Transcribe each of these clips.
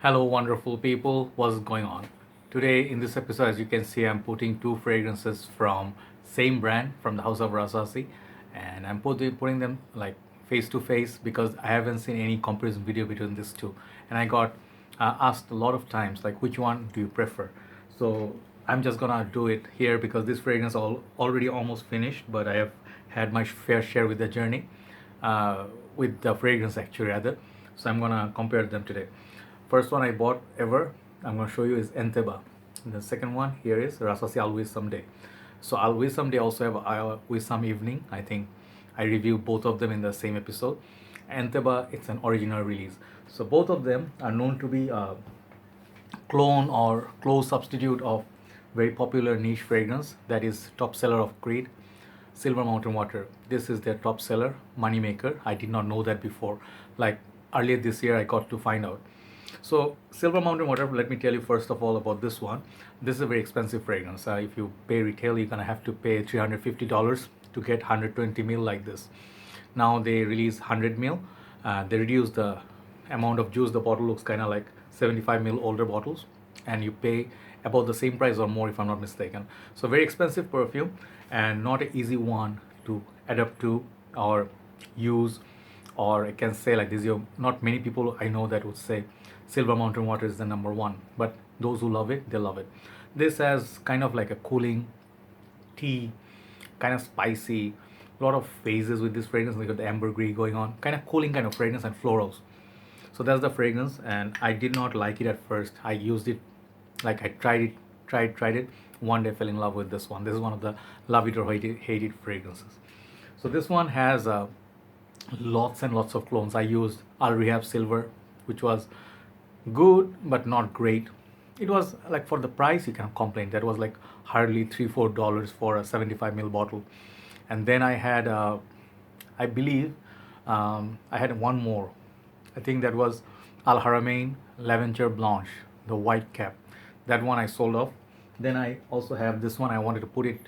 Hello, wonderful people. What's going on? Today, in this episode, as you can see, I'm putting two fragrances from same brand from the house of Rasasi, and I'm putting them like face to face because I haven't seen any comparison video between these two, and I got asked a lot of times like which one do you prefer. So I'm just gonna do it here because this fragrance already almost finished, but I have had my fair share with the journey, with the fragrance actually rather. So I'm gonna compare them today. First one I bought ever, I'm going to show you is Entebaa. The second one here is Rasasi Al Wisam Day. So Al Wisam Day also have Al Wisam Evening. I think I reviewed both of them in the same episode. Entebaa, it's an original release. So both of them are known to be a clone or close substitute of very popular niche fragrance that is top seller of Creed, Silver Mountain Water. This is their top seller, money maker. I did not know that before. Like earlier this year, I got to find out. So Silver Mountain Water, let me tell you first of all about this one. This is a very expensive fragrance. If you pay retail, you're gonna have to pay $350 to get 120 ml like this. Now they release 100 ml. They reduce the amount of juice. The bottle looks kind of like 75 ml older bottles, and you pay about the same price or more if I'm not mistaken. So very expensive perfume and not an easy one to adapt to or use, or I can say like this. Not many people I know that would say Silver Mountain Water is the number one, but those who love it, they love it. This has kind of like a cooling tea, kind of spicy, a lot of phases with this fragrance. We got the ambergris going on, kind of cooling kind of fragrance and florals. So that's the fragrance, and I did not like it at first. I used it, like I tried it. One day fell in love with this one. This is one of the love it or hate it fragrances. So this one has lots and lots of clones. I used Al Rehab Silver, which was good but not great. It was like for the price you can complain. That was like hardly $3-4 for a 75 ml bottle. And then I had, I believe, I had one more. I think that was Al Haramain Lavender Blanche, the white cap. That one I sold off. Then I also have this one. I wanted to put it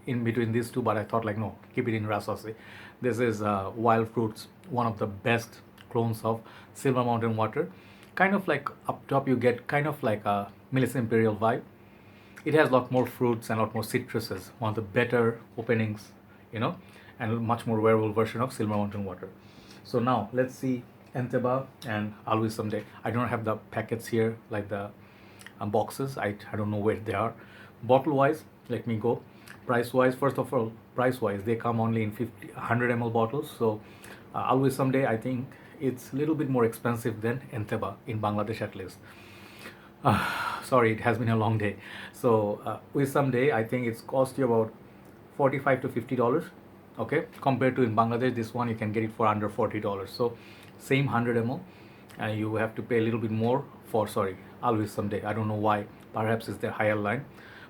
in between these two, but I thought like no, keep it in Rasasi. This is Wild Fruits, one of the best clones of Silver Mountain Water. Kind of like up top you get kind of like a Melissa Imperial vibe. It has a lot more fruits and a lot more citruses, one of the better openings, you know, and much more wearable version of Silver Mountain Water. So now let's see Entebaa and Always Someday. I don't have the packets here like the boxes. I don't know where they are. Bottle wise, let me go. Price wise, first of all, price wise, they come only in 100 ml bottles. So Always Someday, I think it's a little bit more expensive than Entebaa in Bangladesh at least. Sorry, it has been a long day. So with Someday, I think it's cost you about $45 to $50. Okay, compared to in Bangladesh, this one you can get it for under $40. So same 100 ml, and you have to pay a little bit more for, sorry, Always Someday. I don't know why. Perhaps it's their higher line.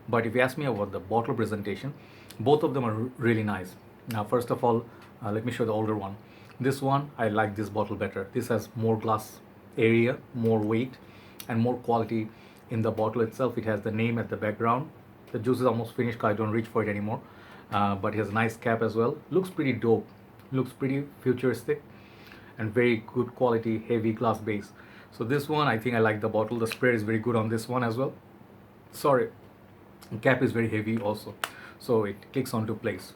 But if you ask me about the bottle presentation, both of them are really nice. Now, first of all, let me show the older one. This one, I like this bottle better. This has more glass area, more weight, and more quality in the bottle itself. It has the name at the background. The juice is almost finished because I don't reach for it anymore. But it has a nice cap as well. Looks pretty dope. Looks pretty futuristic and very good quality, heavy glass base. So this one, I think I like the bottle. The spray is very good on this one as well. Sorry, cap is very heavy also, so it clicks onto place.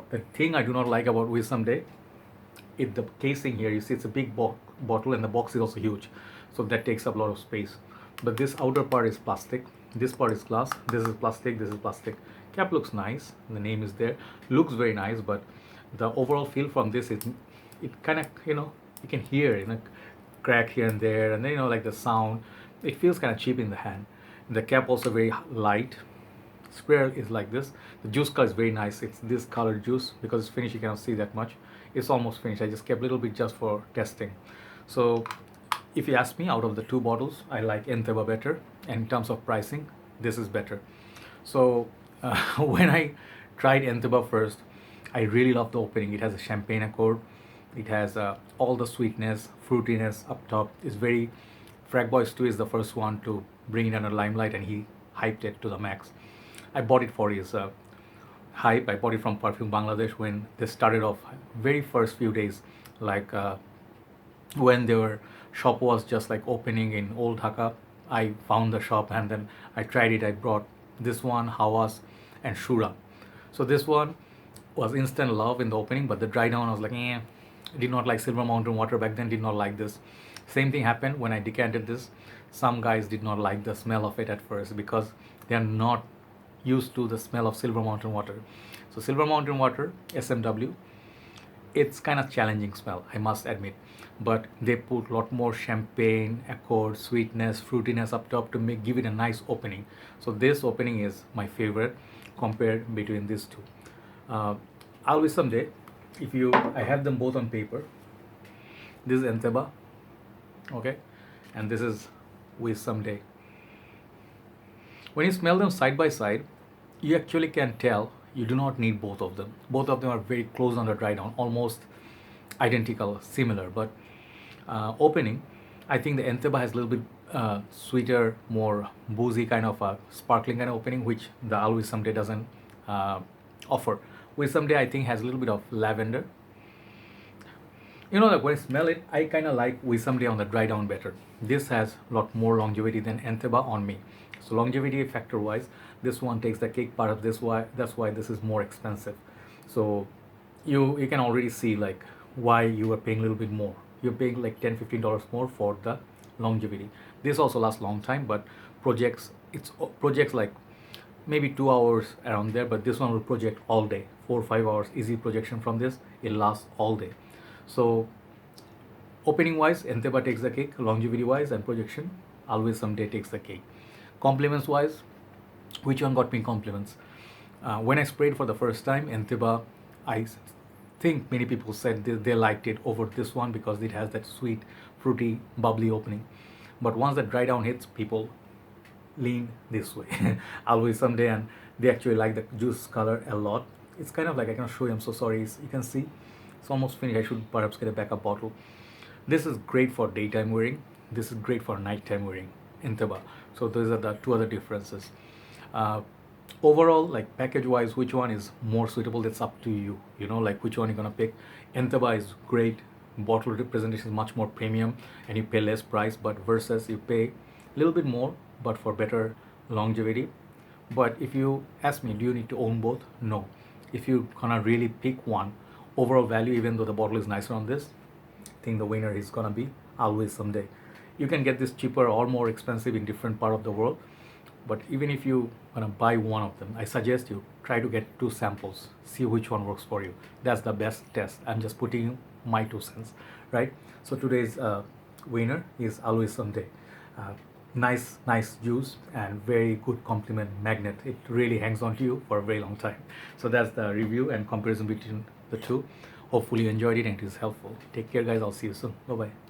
The thing I do not like about Wisdom Day, if the casing here, you see it's a big bottle and the box is also huge, so that takes up a lot of space. But this outer part is plastic, this part is glass, this is plastic, this is plastic. Cap looks nice, the name is there, looks very nice, but the overall feel from this is, it kind of, you can hear crack here and there, and then like the sound, it feels kind of cheap in the hand. The cap also very light. Square is like this. The juice color is very nice. It's this colored juice. Because it's finished, you cannot see that much. It's almost finished. I just kept a little bit just for testing. So if you ask me, out of the two bottles, I like Entebaa better, and in terms of pricing, this is better. So when I tried Entebaa first, I really love the opening. It has a champagne accord. It has all the sweetness, fruitiness up top. It's very, Frag Boys 2 is the first one to bring it under limelight, and he hyped it to the max. I bought it for his hype. I bought it from Perfume Bangladesh when they started off very first few days, like when their shop was just like opening in Old Dhaka. I found the shop and then I tried it. I brought this one, Hawas, and Shura. So this one was instant love in the opening, but the dry down I was like, eh, did not like Silver Mountain Water back then, did not like this. Same thing happened when I decanted this. Some guys did not like the smell of it at first because they are not used to the smell of Silver Mountain Water. So Silver Mountain Water, SMW, it's kind of challenging smell, I must admit, but they put a lot more champagne, accord, sweetness, fruitiness up top to give it a nice opening. So this opening is my favorite compared between these two. I'll be someday, if you, I have them both on paper. This is Entebaa, okay, and this is Wisam Day. When you smell them side by side, you actually can tell you do not need both of them. Both of them are very close on the dry down, almost identical, similar. But opening, I think the Entebaa has a little bit sweeter, more boozy kind of a sparkling kind of opening, which the Al Wisam Day doesn't offer. Wisam Day, I think, has a little bit of lavender. You know, like when I smell it, I kind of like Wisam Day on the dry down better. This has a lot more longevity than Entebaa on me. So longevity factor wise, this one takes the cake part of this. That's why this is more expensive. So you can already see like why you are paying a little bit more. You're paying like $10-15 more for the longevity. This also lasts long time, but projects like maybe 2 hours around there, but this one will project all day, 4 or 5 hours easy projection from this. It lasts all day. So opening wise, Entebaa takes the cake. Longevity wise and projection, Al Wisam Day takes the cake. Compliments wise, which one got me compliments? When I sprayed for the first time, Entebaa, I think many people said they liked it over this one because it has that sweet, fruity, bubbly opening. But once the dry down hits, people lean this way. Al Wisam Day, and they actually like the juice color a lot. It's kind of like, I cannot show you, I'm so sorry. You can see it's almost finished. I should perhaps get a backup bottle. This is great for daytime wearing. This is great for nighttime wearing, Entebaa. So those are the two other differences. Overall, like package wise, which one is more suitable, that's up to you. You know, like which one you're gonna pick. Entebaa is great. Bottle representation is much more premium and you pay less price, but versus you pay a little bit more but for better longevity. But if you ask me, do you need to own both? No. If you gonna really pick one, overall value, even though the bottle is nicer on this, I think the winner is gonna be Al Wisam Day. You can get this cheaper or more expensive in different part of the world, but even if you gonna buy one of them, I suggest you try to get 2 samples, see which one works for you. That's the best test. I'm just putting my 2 cents, right? So today's winner is Al Wisam Day. Nice juice and very good compliment magnet. It really hangs on to you for a very long time. So that's the review and comparison between the two. Hopefully you enjoyed it and it is helpful. Take care guys, I'll see you soon. Bye bye.